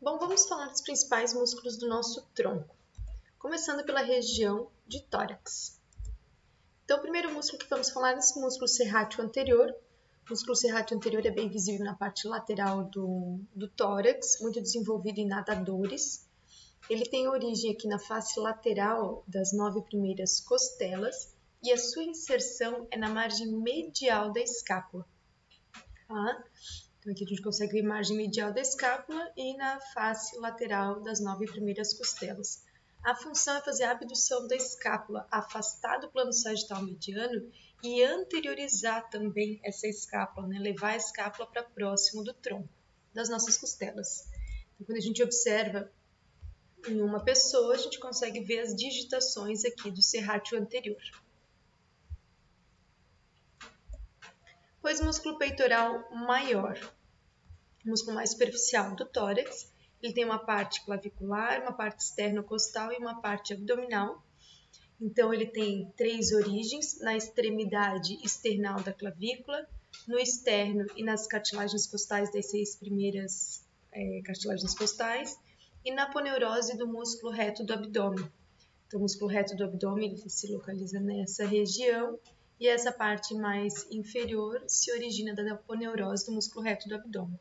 Bom, vamos falar dos principais músculos do nosso tronco, começando pela região de tórax. Então, o primeiro músculo que vamos falar é esse músculo serrátil anterior. O músculo serrátil anterior é bem visível na parte lateral do tórax, muito desenvolvido em nadadores. Ele tem origem aqui na face lateral das 9 primeiras costelas e a sua inserção é na margem medial da escápula. Tá? Então, aqui a gente consegue ver a margem medial da escápula e na face lateral das 9 primeiras costelas. A função é fazer a abdução da escápula, afastar do plano sagital mediano e anteriorizar também essa escápula, né? Levar a escápula para próximo do tronco, das nossas costelas. Então, quando a gente observa em uma pessoa, a gente consegue ver as digitações aqui do serrátil anterior. Pois músculo peitoral maior, músculo mais superficial do tórax, ele tem uma parte clavicular, uma parte externo-costal e uma parte abdominal. Então, ele tem 3 origens, na extremidade external da clavícula, no externo e nas cartilagens costais das 6 primeiras cartilagens costais, e na aponeurose do músculo reto do abdômen. Então, o músculo reto do abdômen ele se localiza nessa região, e essa parte mais inferior se origina da aponeurose do músculo reto do abdômen.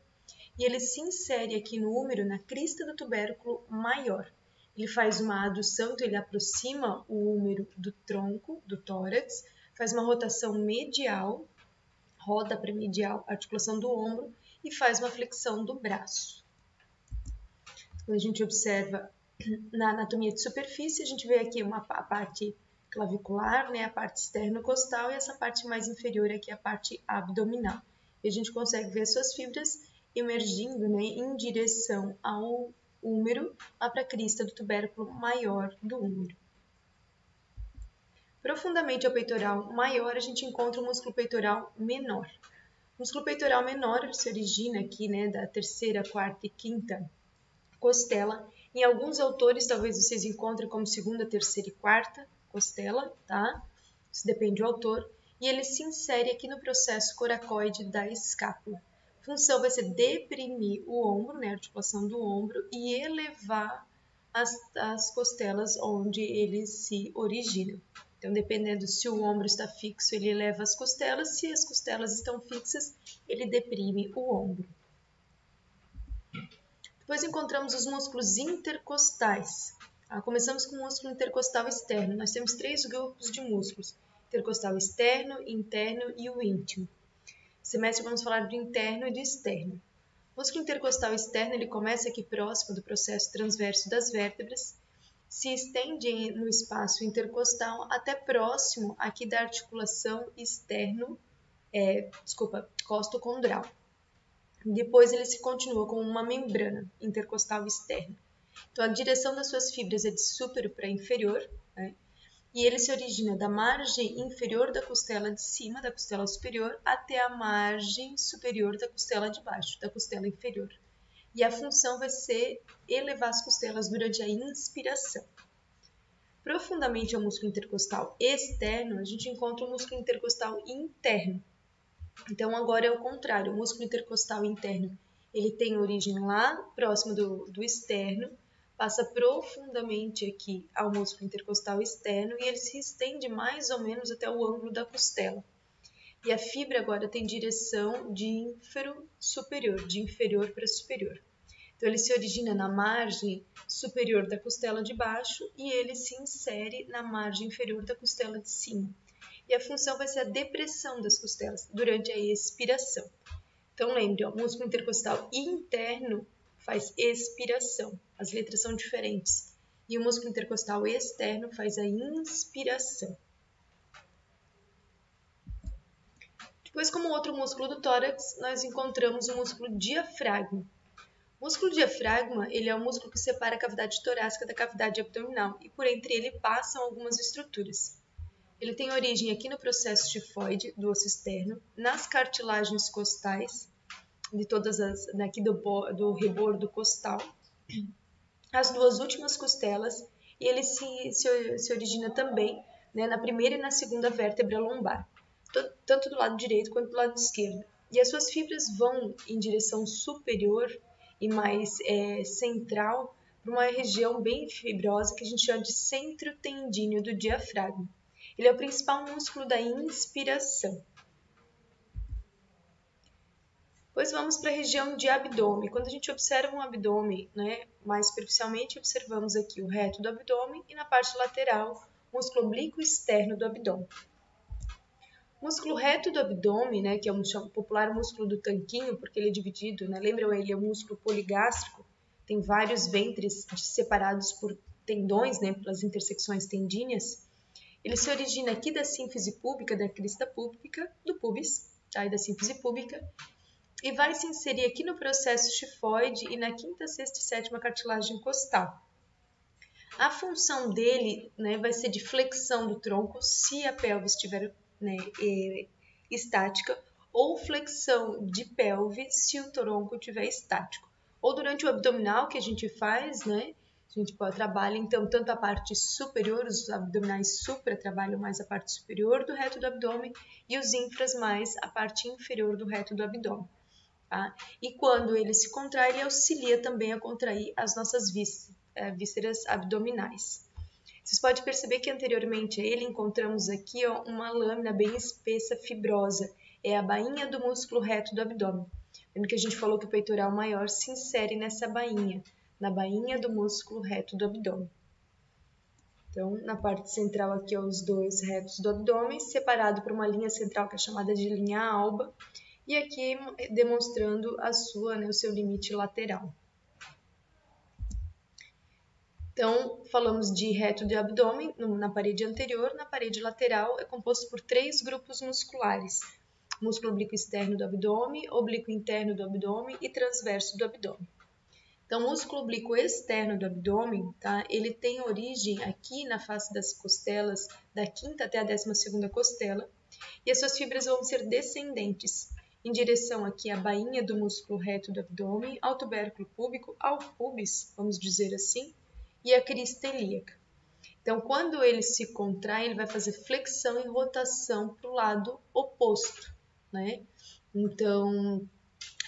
E ele se insere aqui no úmero, na crista do tubérculo maior. Ele faz uma adução, então ele aproxima o úmero do tronco, do tórax, faz uma rotação medial, roda para medial a articulação do ombro e faz uma flexão do braço. Quando a gente observa na anatomia de superfície, a gente vê aqui a parte clavicular, né, a parte externo-costal e essa parte mais inferior aqui, a parte abdominal. E a gente consegue ver suas fibras emergindo, né, em direção ao úmero, lá para a crista do tubérculo maior do úmero. Profundamente ao peitoral maior, a gente encontra o músculo peitoral menor. O músculo peitoral menor ele se origina aqui, né, da terceira, quarta e quinta costela. Em alguns autores, talvez vocês encontrem como segunda, terceira e quarta costela, tá? Isso depende do autor. E ele se insere aqui no processo coracoide da escápula. A função vai ser deprimir o ombro, né, a articulação do ombro, e elevar as costelas onde ele se origina. Então, dependendo se o ombro está fixo, ele eleva as costelas. Se as costelas estão fixas, ele deprime o ombro. Depois encontramos os músculos intercostais. Começamos com o músculo intercostal externo. Nós temos 3 grupos de músculos: intercostal externo, interno e o íntimo. Semestre vamos falar do interno e do externo. O músculo intercostal externo ele começa aqui próximo do processo transverso das vértebras, se estende no espaço intercostal até próximo aqui da articulação costocondral. Depois ele se continua com uma membrana intercostal externa. Então, a direção das suas fibras é de súpero para inferior, né? E ele se origina da margem inferior da costela de cima, da costela superior, até a margem superior da costela de baixo, da costela inferior. E a função vai ser elevar as costelas durante a inspiração. Profundamente ao músculo intercostal externo, a gente encontra o músculo intercostal interno. Então, agora é o contrário, o músculo intercostal interno, ele tem origem lá próximo do externo, passa profundamente aqui ao músculo intercostal externo e ele se estende mais ou menos até o ângulo da costela. E a fibra agora tem direção de ínfero superior, de inferior para superior. Então, ele se origina na margem superior da costela de baixo e ele se insere na margem inferior da costela de cima. E a função vai ser a depressão das costelas durante a expiração. Então, lembre, o músculo intercostal interno faz expiração. As letras são diferentes. E o músculo intercostal externo faz a inspiração. Depois, como outro músculo do tórax, nós encontramos o músculo diafragma. O músculo diafragma ele é o músculo que separa a cavidade torácica da cavidade abdominal e por entre ele passam algumas estruturas. Ele tem origem aqui no processo tifoide do osso externo, nas cartilagens costais, de todas as, aqui do rebordo costal, as 2 últimas costelas, e ele se origina também, né, na primeira e na segunda vértebra lombar, tanto do lado direito quanto do lado esquerdo. E as suas fibras vão em direção superior e mais central para uma região bem fibrosa que a gente chama de centro tendíneo do diafragma. Ele é o principal músculo da inspiração. Depois vamos para a região de abdômen. Quando a gente observa um abdômen, né, mais superficialmente, observamos aqui o reto do abdômen e na parte lateral, o músculo oblíquo externo do abdômen. O músculo reto do abdômen, né, que é o popular músculo do tanquinho, porque ele é dividido, né, lembram, ele é um músculo poligástrico, tem vários ventres separados por tendões, né, pelas intersecções tendíneas. Ele se origina aqui da sínfise púbica, da crista púbica, do pubis, tá, e da sínfise púbica, e vai se inserir aqui no processo xifoide e na quinta, sexta e sétima cartilagem costal. A função dele, né, vai ser de flexão do tronco, se a pelve estiver, né, estática, ou flexão de pelve se o tronco estiver estático. Ou durante o abdominal que a gente faz, né, a gente trabalha então tanto a parte superior, os abdominais supra trabalham mais a parte superior do reto do abdômen e os infras mais a parte inferior do reto do abdômen. Tá? E quando ele se contrai, ele auxilia também a contrair as nossas vísceras abdominais. Vocês podem perceber que anteriormente a ele encontramos aqui uma lâmina bem espessa, fibrosa. É a bainha do músculo reto do abdômen. Lembra que a gente falou que o peitoral maior se insere nessa bainha, na bainha do músculo reto do abdômen. Então, na parte central aqui, os dois retos do abdômen, separado por uma linha central que é chamada de linha alba, e aqui demonstrando o seu limite lateral. Então, falamos de reto de abdômen na parede anterior, na parede lateral é composto por 3 grupos musculares: músculo oblíquo externo do abdômen, oblíquo interno do abdômen e transverso do abdômen. Então, o músculo oblíquo externo do abdômen, tá? Ele tem origem aqui na face das costelas, da quinta até a 12ª costela, e as suas fibras vão ser descendentes, em direção aqui à bainha do músculo reto do abdômen, ao tubérculo púbico, ao pubis, vamos dizer assim, e à crista ilíaca. Então, quando ele se contrai, ele vai fazer flexão e rotação para o lado oposto, né? Então,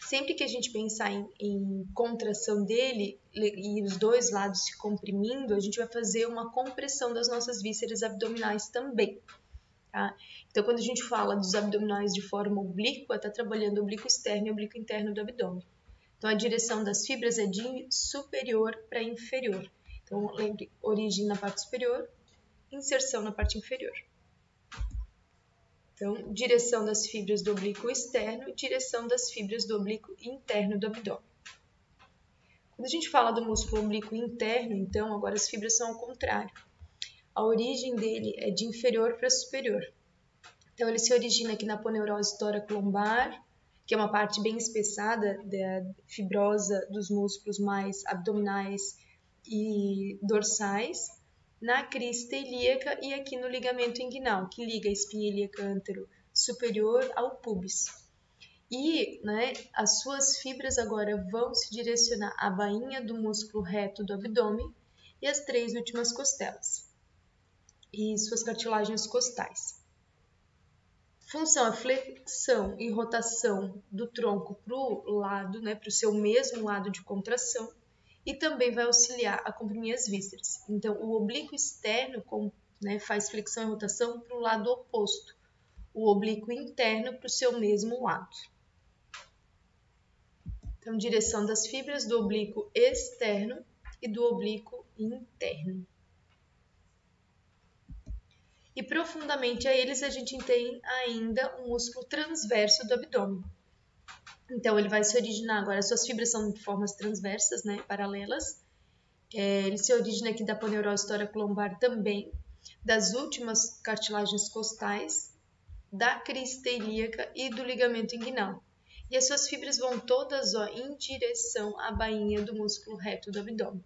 sempre que a gente pensar em contração dele e os dois lados se comprimindo, a gente vai fazer uma compressão das nossas vísceras abdominais também. Tá? Então, quando a gente fala dos abdominais de forma oblíqua, está trabalhando o oblíquo externo e o oblíquo interno do abdômen. Então, a direção das fibras é de superior para inferior. Então, lembre, origem na parte superior, inserção na parte inferior. Então, direção das fibras do oblíquo externo e direção das fibras do oblíquo interno do abdômen. Quando a gente fala do músculo oblíquo interno, então, agora as fibras são ao contrário. A origem dele é de inferior para superior. Então, ele se origina aqui na aponeurose toracolombar, que é uma parte bem espessada, fibrosa dos músculos mais abdominais e dorsais, na crista ilíaca e aqui no ligamento inguinal, que liga a espinha ilíaca antero superior ao pubis. E, né, as suas fibras agora vão se direcionar à bainha do músculo reto do abdômen e as 3 últimas costelas e suas cartilagens costais. Função é flexão e rotação do tronco para o lado, né, para o seu mesmo lado de contração, e também vai auxiliar a comprimir as vísceras. Então, o oblíquo externo faz flexão e rotação para o lado oposto, o oblíquo interno para o seu mesmo lado. Então, direção das fibras do oblíquo externo e do oblíquo interno. E profundamente a eles a gente tem ainda um músculo transverso do abdômen. Então, ele vai se originar agora, suas fibras são de formas transversas, né, paralelas. Ele se origina aqui da aponeurose toracolombar também, das últimas cartilagens costais, da crista ilíaca e do ligamento inguinal. E as suas fibras vão todas em direção à bainha do músculo reto do abdômen.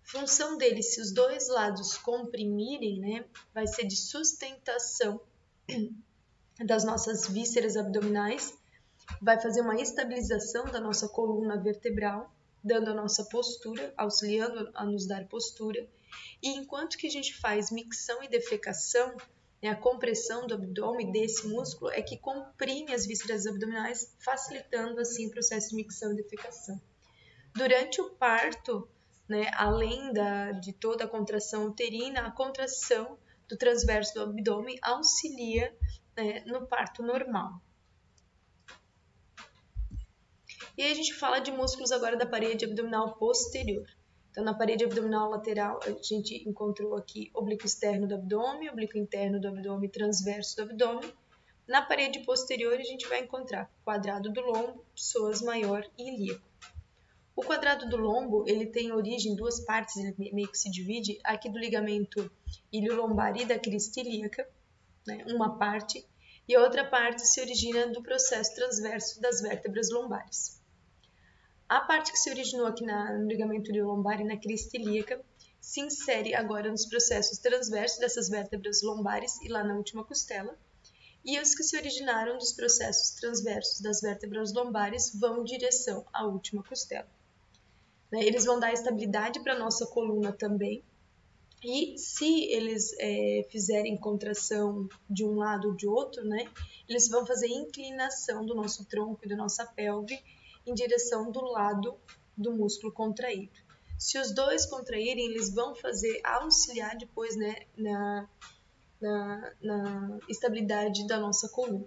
Função dele, se os dois lados comprimirem, né, vai ser de sustentação das nossas vísceras abdominais, vai fazer uma estabilização da nossa coluna vertebral, dando a nossa postura, auxiliando a nos dar postura. E enquanto que a gente faz micção e defecação, né, a compressão do abdômen desse músculo é que comprime as vísceras abdominais, facilitando assim o processo de micção e defecação. Durante o parto, né, além de toda a contração uterina, a contração do transverso do abdômen auxilia, né, no parto normal. E aí a gente fala de músculos agora da parede abdominal posterior. Então, na parede abdominal lateral, a gente encontrou aqui oblíquo externo do abdômen, oblíquo interno do abdômen, transverso do abdômen. Na parede posterior, a gente vai encontrar quadrado do lombo, psoas maior e ilíaco. O quadrado do lombo, ele tem origem em duas partes, ele meio que se divide, aqui do ligamento iliolombar e da crista ilíaca, né, uma parte, e a outra parte se origina do processo transverso das vértebras lombares. A parte que se originou aqui no ligamento iliolombar e na crista ilíaca se insere agora nos processos transversos dessas vértebras lombares e lá na última costela, e os que se originaram dos processos transversos das vértebras lombares vão em direção à última costela. Eles vão dar estabilidade para a nossa coluna também, e se eles fizerem contração de um lado ou de outro, né, eles vão fazer inclinação do nosso tronco e da nossa pelve em direção do lado do músculo contraído. Se os dois contraírem, eles vão auxiliar depois, né, na estabilidade da nossa coluna.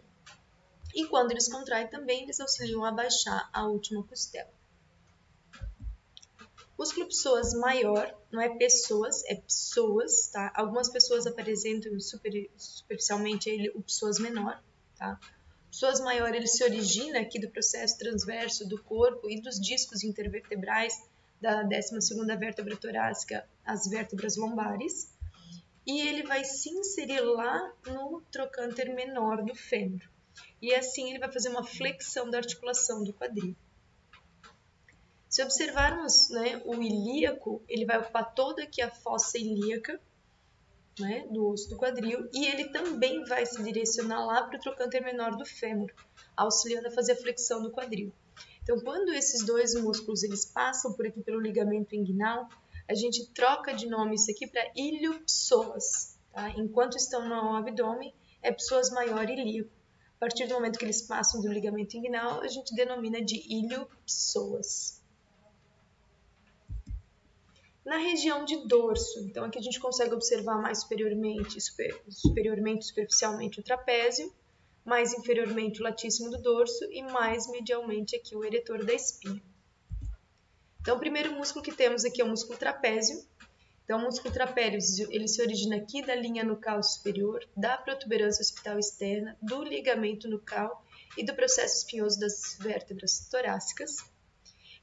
E quando eles contraem também, eles auxiliam a baixar a última costela. Músculo psoas maior, não é pessoas, é psoas, tá? Algumas pessoas apresentam superficialmente ele, o psoas menor, tá? Psoas maior, ele se origina aqui do processo transverso do corpo e dos discos intervertebrais da 12ª vértebra torácica às vértebras lombares, e ele vai se inserir lá no trocânter menor do fêmur. E assim ele vai fazer uma flexão da articulação do quadril. Se observarmos, né, o ilíaco, ele vai ocupar toda aqui a fossa ilíaca, né, do osso do quadril, e ele também vai se direcionar lá para o trocânter menor do fêmur, auxiliando a fazer a flexão do quadril. Então, quando esses dois músculos eles passam por aqui pelo ligamento inguinal, a gente troca de nome isso aqui para iliopsoas, tá? Enquanto estão no abdômen, é psoas maior e ilíaco. A partir do momento que eles passam do ligamento inguinal, a gente denomina de iliopsoas. Na região de dorso, então aqui a gente consegue observar mais superficialmente o trapézio, mais inferiormente o latíssimo do dorso e mais medialmente aqui o eretor da espinha. Então o primeiro músculo que temos aqui é o músculo trapézio. Então o músculo trapézio ele se origina aqui da linha nucal superior, da protuberância occipital externa, do ligamento nucal e do processo espinhoso das vértebras torácicas.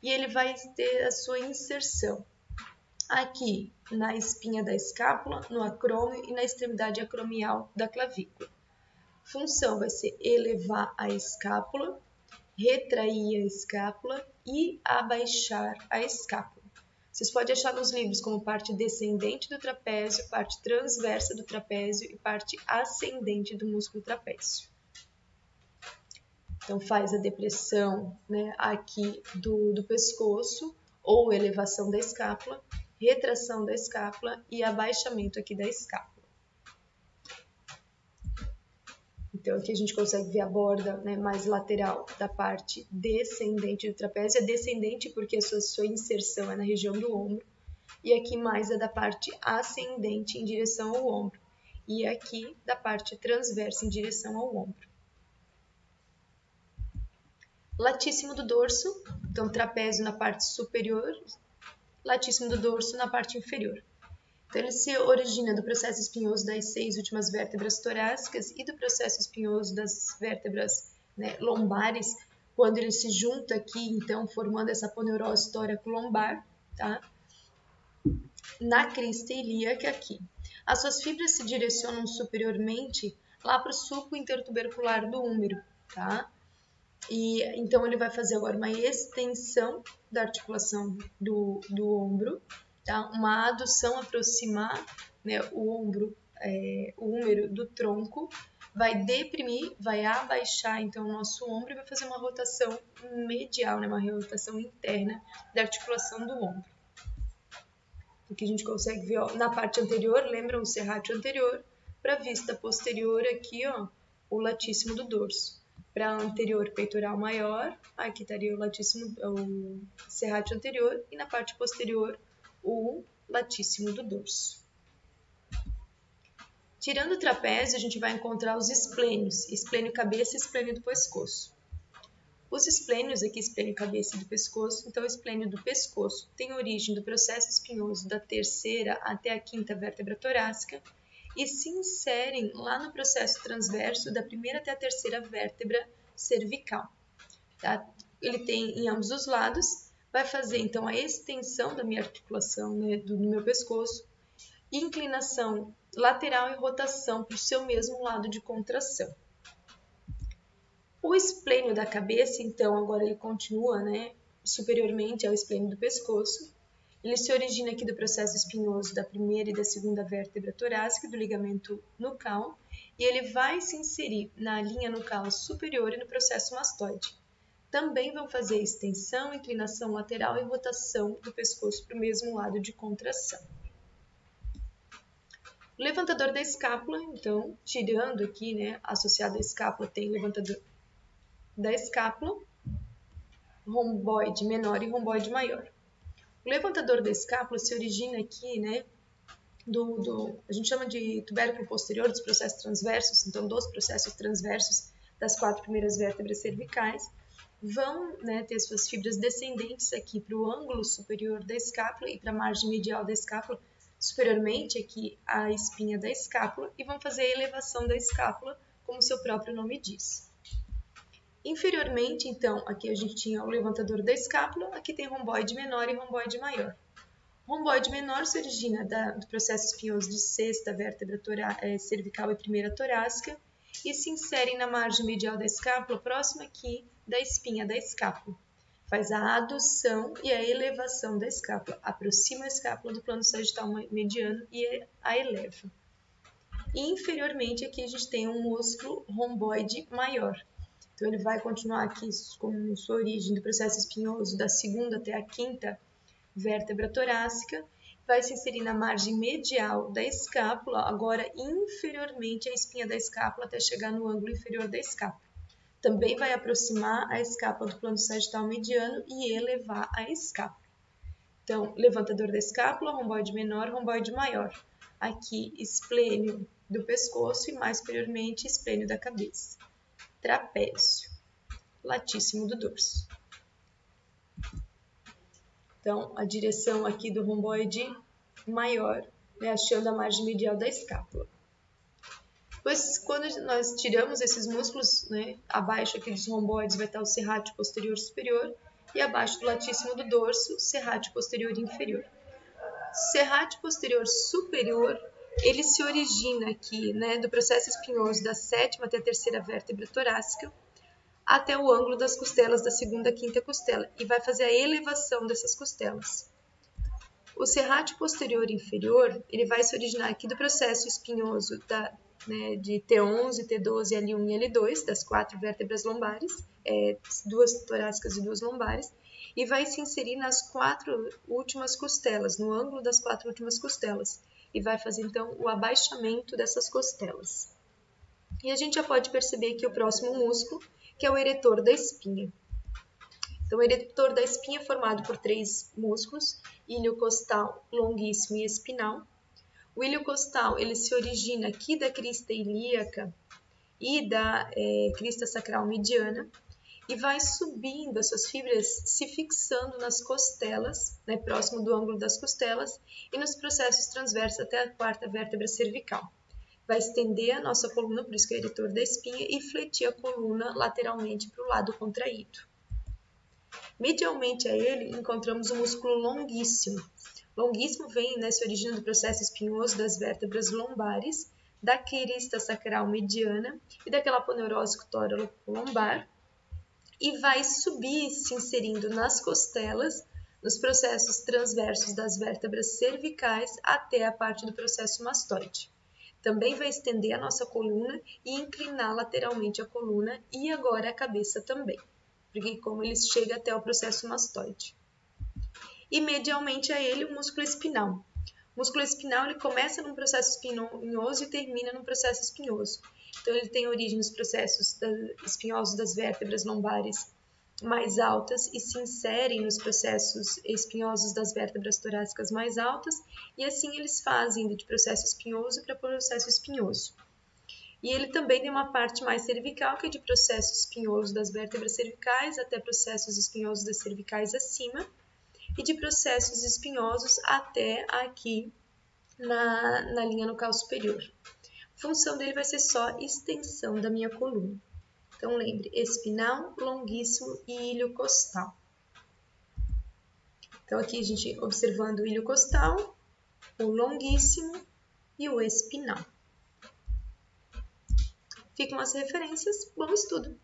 E ele vai ter a sua inserção aqui na espinha da escápula, no acrômio e na extremidade acromial da clavícula. Função vai ser elevar a escápula, retrair a escápula e abaixar a escápula. Vocês podem achar nos livros como parte descendente do trapézio, parte transversa do trapézio e parte ascendente do músculo trapézio. Então faz a depressão, né, aqui do pescoço ou elevação da escápula, retração da escápula e abaixamento aqui da escápula. Então aqui a gente consegue ver a borda, né, mais lateral da parte descendente do trapézio. É descendente porque a sua inserção é na região do ombro. E aqui mais é da parte ascendente em direção ao ombro. E aqui da parte transversa em direção ao ombro. Latíssimo do dorso, então trapézio na parte superior, latíssimo do dorso na parte inferior. Então, ele se origina do processo espinhoso das 6 últimas vértebras torácicas e do processo espinhoso das vértebras, né, lombares, quando ele se junta aqui, então, formando essa aponeurose tóraco-lombar, tá? Na crista ilíaca aqui. As suas fibras se direcionam superiormente lá para o sulco intertubercular do úmero, tá? E então ele vai fazer agora uma extensão da articulação do ombro, tá? Uma adução, aproximar, né, o úmero do tronco, vai deprimir, vai abaixar então o nosso ombro e vai fazer uma rotação medial, né, uma rotação interna da articulação do ombro. Aqui a gente consegue ver, ó, na parte anterior, lembram o serrátil anterior, para a vista posterior aqui, ó, o latíssimo do dorso. para anterior peitoral maior, aqui estaria o latíssimo, o serrátil anterior, e na parte posterior o latíssimo do dorso. Tirando o trapézio, a gente vai encontrar os esplênios, esplênio cabeça e esplênio do pescoço. Os esplênios, aqui esplênio cabeça e do pescoço, então o esplênio do pescoço tem origem do processo espinhoso da terceira até a quinta vértebra torácica e se inserem lá no processo transverso da primeira até a terceira vértebra cervical. Tá? Ele tem em ambos os lados, vai fazer então a extensão da minha articulação, né, do meu pescoço, inclinação lateral e rotação para o seu mesmo lado de contração. O esplênio da cabeça, então, agora ele continua, né, superiormente ao esplênio do pescoço. Ele se origina aqui do processo espinhoso da primeira e da segunda vértebra torácica, do ligamento nucal, e ele vai se inserir na linha nucal superior e no processo mastoide. Também vão fazer extensão, inclinação lateral e rotação do pescoço para o mesmo lado de contração. O levantador da escápula, então, tirando aqui, né, associado à escápula, tem levantador da escápula, romboide menor e romboide maior. O levantador da escápula se origina aqui, né, a gente chama de tubérculo posterior dos processos transversos, então dos processos transversos das 4 primeiras vértebras cervicais, vão, né, ter suas fibras descendentes aqui para o ângulo superior da escápula e para a margem medial da escápula, superiormente aqui a espinha da escápula, e vão fazer a elevação da escápula, como seu próprio nome diz. Inferiormente, então, aqui a gente tinha o levantador da escápula, aqui tem romboide menor e romboide maior. Romboide menor se origina do processo espinhoso de sexta vértebra cervical e primeira torácica e se inserem na margem medial da escápula, próxima aqui da espinha da escápula. Faz a adução e a elevação da escápula, aproxima a escápula do plano sagital mediano e a eleva. E inferiormente aqui a gente tem um músculo romboide maior. Então, ele vai continuar aqui com sua origem do processo espinhoso da segunda até a quinta vértebra torácica, vai se inserir na margem medial da escápula, agora inferiormente à espinha da escápula até chegar no ângulo inferior da escápula. Também vai aproximar a escápula do plano sagital mediano e elevar a escápula. Então, levantador da escápula, romboide menor, romboide maior. Aqui, esplênio do pescoço e mais superiormente, esplênio da cabeça. Trapézio, latíssimo do dorso. Então, a direção aqui do romboide maior, né, achando a margem medial da escápula. Depois, quando nós tiramos esses músculos, né, abaixo aqui dos romboides vai estar o serrátil posterior superior e abaixo do latíssimo do dorso, serrátil posterior inferior. Serrátil posterior superior, ele se origina aqui, né, do processo espinhoso da sétima até a terceira vértebra torácica até o ângulo das costelas da segunda a quinta costela e vai fazer a elevação dessas costelas. O serrátil posterior inferior, ele vai se originar aqui do processo espinhoso de T11, T12, L1 e L2, das 4 vértebras lombares, 2 torácicas e 2 lombares, e vai se inserir nas 4 últimas costelas, no ângulo das 4 últimas costelas, e vai fazer então o abaixamento dessas costelas. E a gente já pode perceber aqui o próximo músculo, que é o eretor da espinha. Então, o eretor da espinha é formado por 3 músculos, ilho costal, longuíssimo e espinal. O ilho costal, ele se origina aqui da crista ilíaca e da crista sacral mediana e vai subindo, as suas fibras se fixando nas costelas, né, próximo do ângulo das costelas e nos processos transversos até a 4ª vértebra cervical. Vai estender a nossa coluna, por isso que é o eretor da espinha, e fletir a coluna lateralmente para o lado contraído. Medialmente a ele, encontramos o músculo longuíssimo. Longuíssimo vem, né, se origina do processo espinhoso das vértebras lombares, da crista sacral mediana e daquela aponeurose lombar, e vai subir, se inserindo nas costelas, nos processos transversos das vértebras cervicais até a parte do processo mastoide. Também vai estender a nossa coluna e inclinar lateralmente a coluna e agora a cabeça também, porque como ele chega até o processo mastoide. E medialmente a ele o músculo espinal. O músculo espinal ele começa num processo espinhoso e termina num processo espinhoso. Então, ele tem origem nos processos espinhosos das vértebras lombares mais altas e se inserem nos processos espinhosos das vértebras torácicas mais altas, e assim eles fazem de processo espinhoso para processo espinhoso. E ele também tem uma parte mais cervical, que é de processos espinhosos das vértebras cervicais até processos espinhosos das cervicais acima, e de processos espinhosos até aqui na linha nucal superior. A função dele vai ser só extensão da minha coluna. Então, lembre, espinal, longuíssimo e ilho costal. Então, aqui a gente observando o ilho costal, o longuíssimo e o espinal. Ficam as referências, bom estudo!